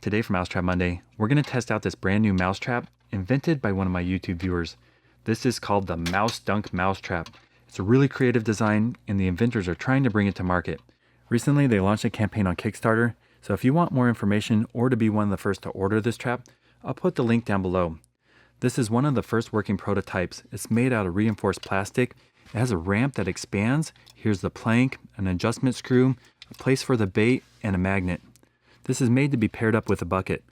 Today for Mousetrap Monday, we're going to test out this brand new mousetrap invented by one of my YouTube viewers. This is called the Mouse Dunk Mousetrap. It's a really creative design and the inventors are trying to bring it to market. Recently they launched a campaign on Kickstarter, so if you want more information or to be one of the first to order this trap, I'll put the link down below. This is one of the first working prototypes. It's made out of reinforced plastic. It has a ramp that expands. Here's the plank, an adjustment screw, a place for the bait, and a magnet. This is made to be paired up with a bucket.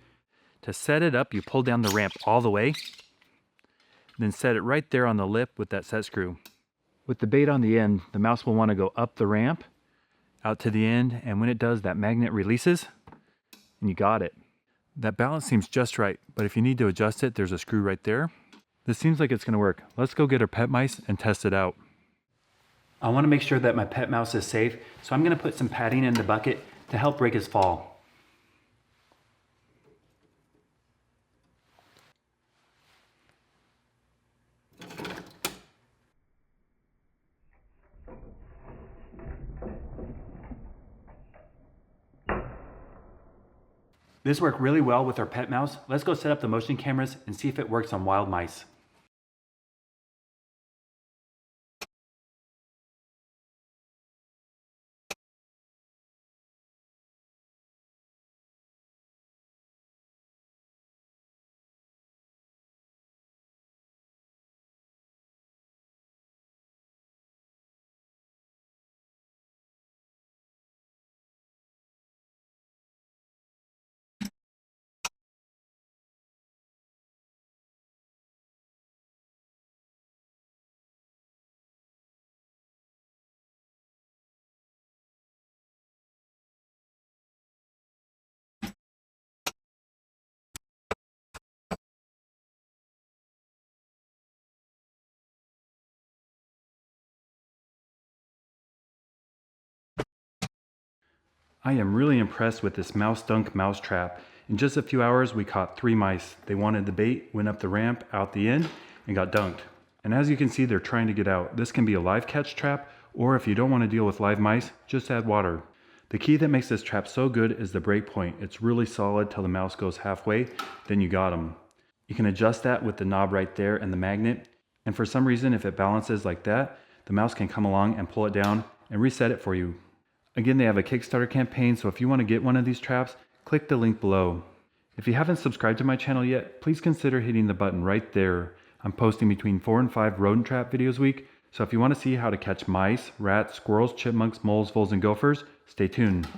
To set it up, you pull down the ramp all the way, then set it right there on the lip with that set screw. With the bait on the end, the mouse will want to go up the ramp, out to the end, and when it does, that magnet releases, and you got it. That balance seems just right, but if you need to adjust it, there's a screw right there. This seems like it's going to work. Let's go get our pet mice and test it out. I want to make sure that my pet mouse is safe, so I'm going to put some padding in the bucket to help break his fall. This worked really well with our pet mouse. Let's go set up the motion cameras and see if it works on wild mice. I am really impressed with this Mouse Dunk Mousetrap. In just a few hours, we caught 3 mice. They wanted the bait, went up the ramp, out the end, and got dunked. And as you can see, they're trying to get out. This can be a live catch trap, or if you don't want to deal with live mice, just add water. The key that makes this trap so good is the break point. It's really solid till the mouse goes halfway, then you got them. You can adjust that with the knob right there and the magnet. And for some reason, if it balances like that, the mouse can come along and pull it down and reset it for you. Again, they have a Kickstarter campaign, so if you want to get one of these traps, click the link below. If you haven't subscribed to my channel yet, please consider hitting the button right there. I'm posting between 4 and 5 rodent trap videos a week, so if you want to see how to catch mice, rats, squirrels, chipmunks, moles, voles, and gophers, stay tuned.